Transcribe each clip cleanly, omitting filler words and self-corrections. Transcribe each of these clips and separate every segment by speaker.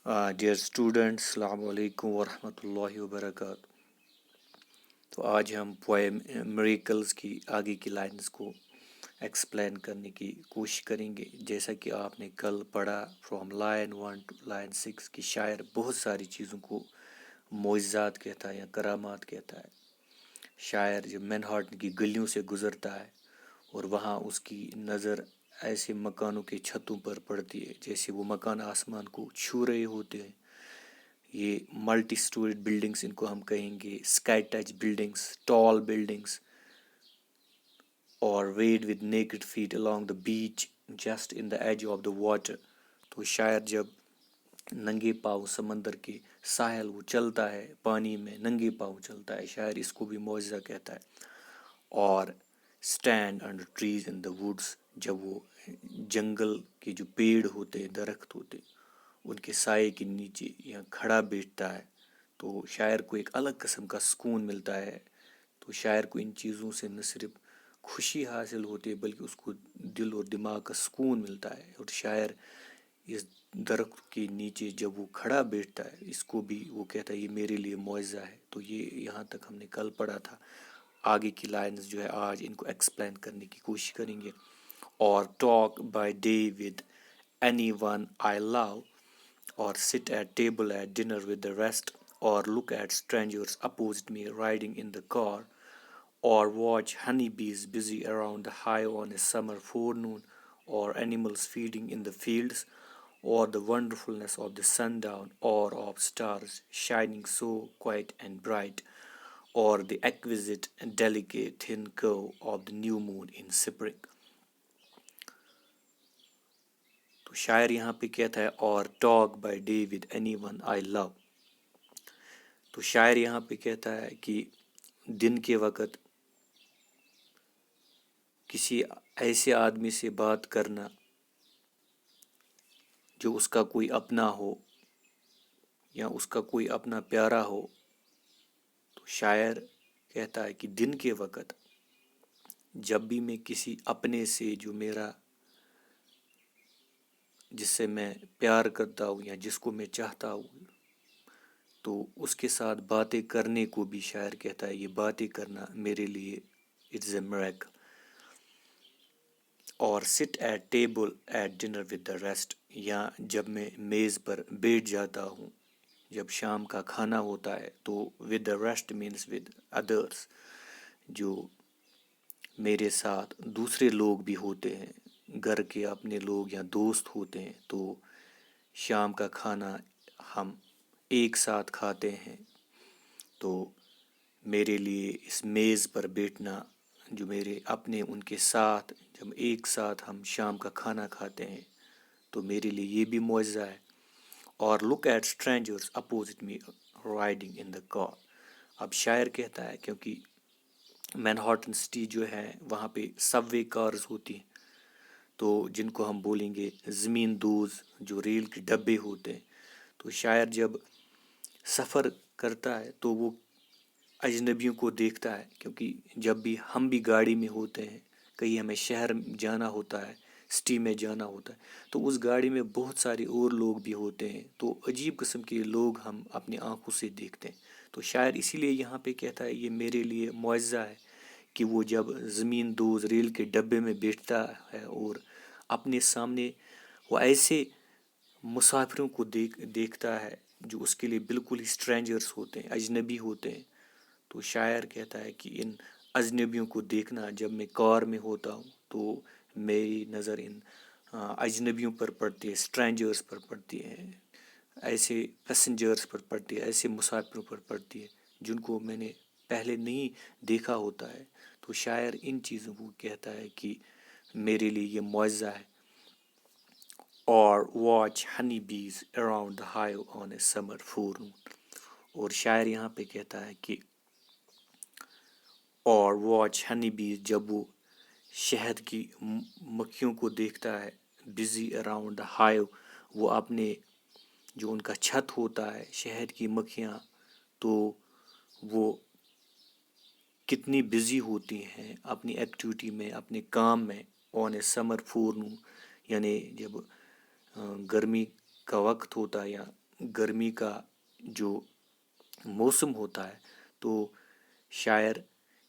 Speaker 1: Dear students, السلام علیکم ورحمۃ اللہ وبرکاتہ۔ تو آج ہم پوئم میریکلز کی آگے کی لائنز کو ایکسپلین کرنے کی کوشش کریں گے۔ جیسا کہ آپ نے کل پڑھا فرام لائن 1 ٹو لائن 6 کہ شاعر بہت ساری چیزوں کو معجزات کہتا ہے یا کرامات کہتا ہے۔ شاعر جب مینہاٹن کی گلیوں سے گزرتا ہے اور وہاں اس کی نظر ایسے مکانوں کے چھتوں پر پڑتی ہے جیسے وہ مکان آسمان کو چھو رہے ہوتے ہیں۔ یہ ملٹی سٹوریڈ بلڈنگس ان کو ہم کہیں گے، sky touch buildings, tall buildings, اور wade with naked feet along the beach just in the edge of the water۔ تو شاعر جب ننگے پاؤں سمندر کے ساحل وہ چلتا ہے، پانی میں ننگے پاؤں چلتا ہے، شاعر اس کو بھی معجزہ کہتا ہے۔ اور stand under trees in the woods, جب وہ جنگل کے جو پیڑ ہوتے ہیں، درخت ہوتے ہیں، ان کے سائے کے نیچے یا کھڑا بیٹھتا ہے تو شاعر کو ایک الگ قسم کا سکون ملتا ہے۔ تو شاعر کو ان چیزوں سے نہ صرف خوشی حاصل ہوتی ہے بلکہ اس کو دل اور دماغ کا سکون ملتا ہے۔ اور شاعر اس درخت کے نیچے جب وہ کھڑا بیٹھتا ہے، اس کو بھی وہ کہتا ہے یہ میرے لیے معجزہ ہے۔ تو یہ یہاں تک ہم نے کل پڑھا تھا۔ آگے کی لائنز جو ہے آج ان کو ایکسپلین کرنے کی کوشش کریں گے۔ اور talk by day with anyone I love, or sit at table at dinner with the rest, or look at strangers opposite me riding in the car, or watch honeybees busy around the hive on a summer forenoon, or animals feeding in the fields, or the wonderfulness of the sundown, or of stars shining so quiet and bright, or the exquisite and delicate thin curve of the new moon in spring۔ تو شاعر یہاں پہ کہتا ہے اور talk by day with anyone I love. تو شاعر یہاں پہ کہتا ہے کہ دن کے وقت کسی ایسے آدمی سے بات کرنا جو اس کا کوئی اپنا ہو یا اس کا کوئی اپنا پیارا ہو، تو شاعر کہتا ہے کہ دن کے وقت جب بھی میں کسی اپنے سے جو میرا، جس سے میں پیار کرتا ہوں یا جس کو میں چاہتا ہوں، تو اس کے ساتھ باتیں کرنے کو بھی شاعر کہتا ہے یہ باتیں کرنا میرے لیے اٹس اے میریکل۔ اور sit at table at dinner with the rest, یا جب میں میز پر بیٹھ جاتا ہوں جب شام کا کھانا ہوتا ہے، تو with the rest means with others, جو میرے ساتھ دوسرے لوگ بھی ہوتے ہیں، گھر کے اپنے لوگ یا دوست ہوتے ہیں، تو شام کا کھانا ہم ایک ساتھ کھاتے ہیں۔ تو میرے لیے اس میز پر بیٹھنا، جو میرے اپنے ان کے ساتھ جب ایک ساتھ ہم شام کا کھانا کھاتے ہیں، تو میرے لیے یہ بھی معجزہ ہے۔ اور look at strangers opposite me riding in the car. اب شاعر کہتا ہے کیونکہ مینہاٹن سٹی جو ہے وہاں پہ سب وے کارز ہوتی ہیں، تو جن کو ہم بولیں گے زمین دوز، جو ریل کے ڈبے ہوتے ہیں۔ تو شاعر جب سفر کرتا ہے تو وہ اجنبیوں کو دیکھتا ہے، کیونکہ جب بھی ہم بھی گاڑی میں ہوتے ہیں، کہیں ہمیں شہر جانا ہوتا ہے، سٹی میں جانا ہوتا ہے، تو اس گاڑی میں بہت سارے اور لوگ بھی ہوتے ہیں، تو عجیب قسم کے لوگ ہم اپنی آنکھوں سے دیکھتے ہیں۔ تو شاعر اسی لیے یہاں پہ کہتا ہے یہ میرے لیے معجزہ ہے کہ وہ جب زمین دوز ریل کے ڈبے میں بیٹھتا ہے اور اپنے سامنے وہ ایسے مسافروں کو دیکھتا ہے جو اس کے لیے بالکل ہی اسٹرینجرز ہوتے ہیں، اجنبی ہوتے ہیں۔ تو شاعر کہتا ہے کہ ان اجنبیوں کو دیکھنا، جب میں کار میں ہوتا ہوں تو میری نظر ان اجنبیوں پر پڑتی ہے، اسٹرینجرز پر پڑتی ہے، ایسے پیسنجرز پر پڑتی ہے، ایسے مسافروں پر پڑتی ہے جن کو میں نے پہلے نہیں دیکھا ہوتا ہے۔ تو شاعر ان چیزوں کو کہتا ہے کہ میرے لیے یہ معجزہ ہے۔ اور watch honey bees around the hive on a summer forenoon. اور شاعر یہاں پہ کہتا ہے کہ اور واچ ہنی بیز، جب وہ شہد کی مکھیوں کو دیکھتا ہے، بزی اراؤنڈ دا ہائیو، وہ اپنے جو ان کا چھت ہوتا ہے، شہد کی مکھیاں تو وہ کتنی بزی ہوتی ہیں اپنی ایکٹیویٹی میں، اپنے کام میں، آن اے سمر فورنون، یعنی جب گرمی کا وقت ہوتا ہے یا گرمی کا جو موسم ہوتا ہے تو شاعر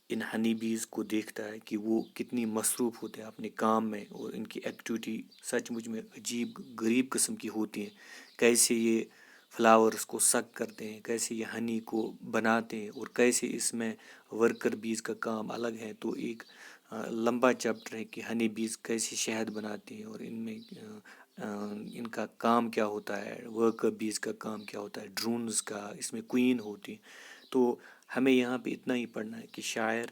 Speaker 1: ان ہنی بیز کو دیکھتا ہے کہ وہ کتنی مصروف ہوتے ہیں اپنے کام میں، اور ان کی ایکٹیویٹی سچ مجھ میں عجیب غریب قسم کی ہوتی ہیں. کیسے یہ فلاورز کو سک کرتے ہیں، کیسے یہ ہنی کو بناتے ہیں، اور کیسے اس میں ورکر بیز کا کام الگ ہے. تو ایک لمبا چیپٹر ہے کہ ہنی بیز کیسے شہد بناتے ہیں، اور ان میں ان کا کام کیا ہوتا ہے، ورکر بیز کا کام کیا ہوتا ہے، ڈرونز کا، اس میں کوئین ہوتی. تو ہمیں یہاں پہ اتنا ہی پڑھنا ہے کہ شاعر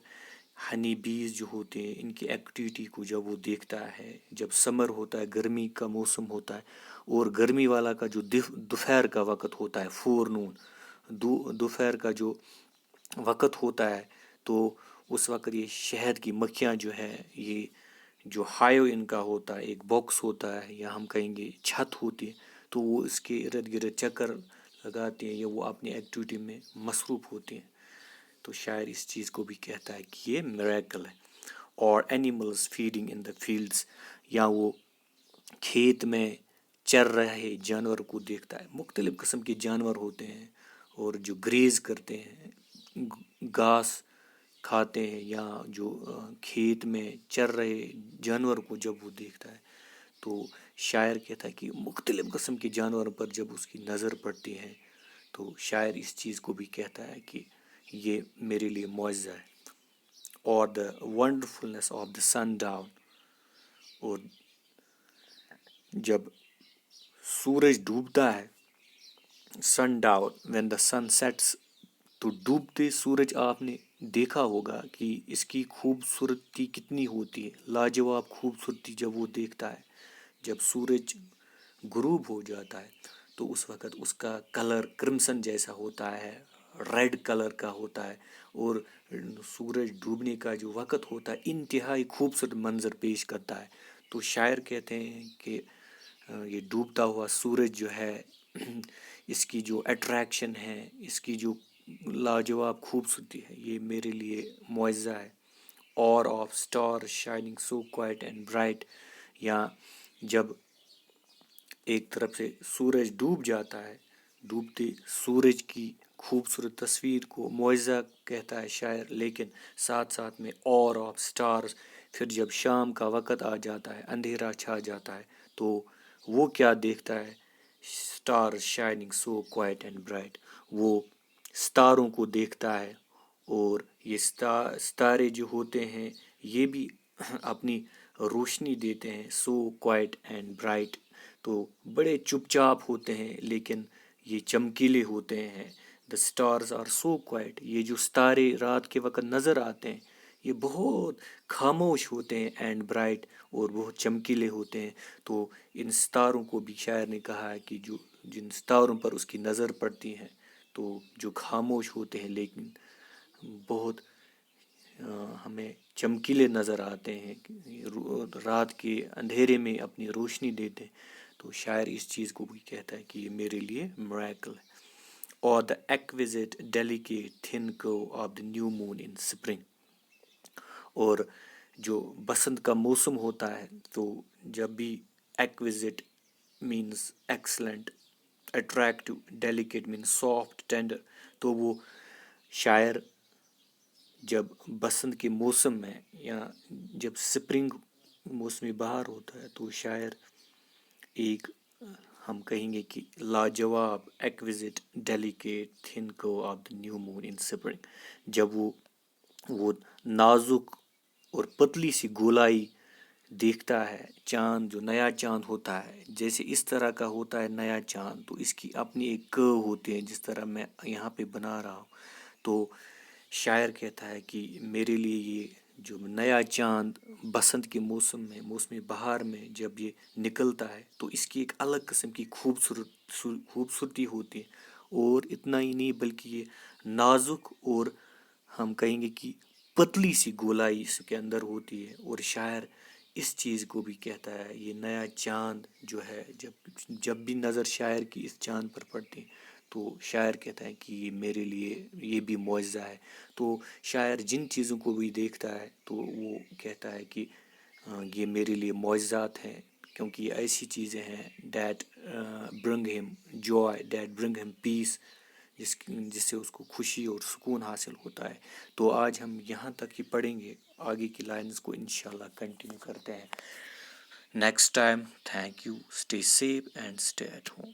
Speaker 1: ہنی بیز جو ہوتے ہیں ان کی ایکٹیویٹی کو جب وہ دیکھتا ہے، جب سمر ہوتا ہے، گرمی کا موسم ہوتا ہے، اور گرمی والا کا جو دوپہر کا وقت ہوتا ہے، فور نون، دوپہر کا جو وقت ہوتا ہے، تو اس وقت یہ شہد کی مکھیاں جو ہے، یہ جو ہائیو ان کا ہوتا ہے، ایک باکس ہوتا ہے یا ہم کہیں گے چھت ہوتی ہے، تو وہ اس کے ارد گرد چکر لگاتے ہیں یا وہ اپنی ایکٹیویٹی میں مصروف ہوتے ہیں. تو شاعر اس چیز کو بھی کہتا ہے کہ یہ میریکل ہے. اور animals feeding in the fields, یا وہ کھیت میں چر رہے جانور کو دیکھتا ہے. مختلف قسم کے جانور ہوتے ہیں اور جو گریز کرتے ہیں، گھاس کھاتے ہیں، یا جو کھیت میں چر رہے جانور کو جب وہ دیکھتا ہے تو شاعر کہتا ہے کہ مختلف قسم کے جانوروں پر جب اس کی نظر پڑتی ہے تو شاعر اس چیز کو بھی کہتا ہے کہ یہ میرے لیے معجزہ ہے. اور دا ونڈرفلنس آف دا سن ڈاؤن، اور جب سورج ڈوبتا ہے، sundown when the sun sets, تو ڈوبتے سورج آپ نے دیکھا ہوگا کہ اس کی خوبصورتی کتنی ہوتی ہے، لاجواب خوبصورتی جب وہ دیکھتا ہے. جب سورج غروب ہو جاتا ہے تو اس وقت اس کا کلر کرمسن جیسا ہوتا ہے، ریڈ کلر کا ہوتا ہے، اور سورج ڈوبنے کا جو وقت ہوتا ہے انتہائی خوبصورت منظر پیش کرتا ہے. تو شاعر کہتے ہیں کہ یہ ڈوبتا ہوا سورج جو ہے، اس کی جو اٹریکشن ہے، اس کی جو لاجواب خوبصورتی ہے، یہ میرے لیے معجزہ ہے. اور of star shining so quite and bright, یا جب ایک طرف سے سورج ڈوب جاتا ہے، ڈوبتے سورج کی خوبصورت تصویر کو معجزہ کہتا ہے شاعر، لیکن ساتھ ساتھ میں اور آف سٹارز، پھر جب شام کا وقت آ جاتا ہے، اندھیرا چھا جاتا ہے، تو وہ کیا دیکھتا ہے؟ Stars shining so quite and bright, وہ ستاروں کو دیکھتا ہے. اور یہ ستارے جو ہوتے ہیں یہ بھی اپنی روشنی دیتے ہیں، سو کوائٹ اینڈ برائٹ، تو بڑے چپ چاپ ہوتے ہیں لیکن یہ چمکیلے ہوتے ہیں. The stars are so quiet, یہ جو ستارے رات کے وقت نظر آتے ہیں یہ بہت خاموش ہوتے ہیں، اینڈ برائٹ، اور بہت چمکیلے ہوتے ہیں. تو ان ستاروں کو بھی شاعر نے کہا ہے کہ جو جن ستاروں پر اس کی نظر پڑتی ہے تو جو خاموش ہوتے ہیں لیکن بہت ہمیں چمکیلے نظر آتے ہیں، رات کے اندھیرے میں اپنی روشنی دیتے ہیں. تو شاعر اس چیز کو بھی کہتا ہے کہ یہ میرے لیے میریکل ہے. اور دا ایکویزٹ delicate thin curve of the new moon in spring, اور جو بسنت کا موسم ہوتا ہے تو جب بھی exquisite means excellent, attractive, delicate means soft tender, تو وہ شاعر جب بسنت کے موسم میں یا جب سپرنگ موسم بہار ہوتا ہے تو شاعر ایک ہم کہیں گے کہ لاجواب ایکویزٹ ڈیلیکیٹ تھن کو of the new moon in spring, جب وہ نازک اور پتلی سی گولائی دیکھتا ہے، چاند جو نیا چاند ہوتا ہے جیسے اس طرح کا ہوتا ہے نیا چاند، تو اس کی اپنی ایک کرو ہوتی ہے جس طرح میں یہاں پہ بنا رہا ہوں. تو شاعر کہتا ہے کہ میرے لیے یہ جو نیا چاند بسنت کے موسم میں، موسم بہار میں جب یہ نکلتا ہے تو اس کی ایک الگ قسم کی خوبصورتی ہوتی ہے. اور اتنا ہی نہیں بلکہ یہ نازک اور ہم کہیں گے کہ پتلی سی گولائی اس کے اندر ہوتی ہے. اور شاعر اس چیز کو بھی کہتا ہے، یہ نیا چاند جو ہے جب بھی نظر شاعر کی اس چاند پر پڑتی تو شاعر کہتا ہے کہ یہ میرے لیے یہ بھی معجزہ ہے. تو شاعر جن چیزوں کو بھی دیکھتا ہے تو وہ کہتا ہے کہ یہ میرے لیے معجزات ہیں، کیونکہ یہ ایسی چیزیں ہیں دیٹ برنگ ہم جوائے، دیٹ برنگ ہم پیس، جس سے اس کو خوشی اور سکون حاصل ہوتا ہے. تو آج ہم یہاں تک ہی پڑھیں گے، آگے کی لائنز کو انشاءاللہ کنٹینیو کرتے ہیں next time. Thank you, stay safe and stay at home.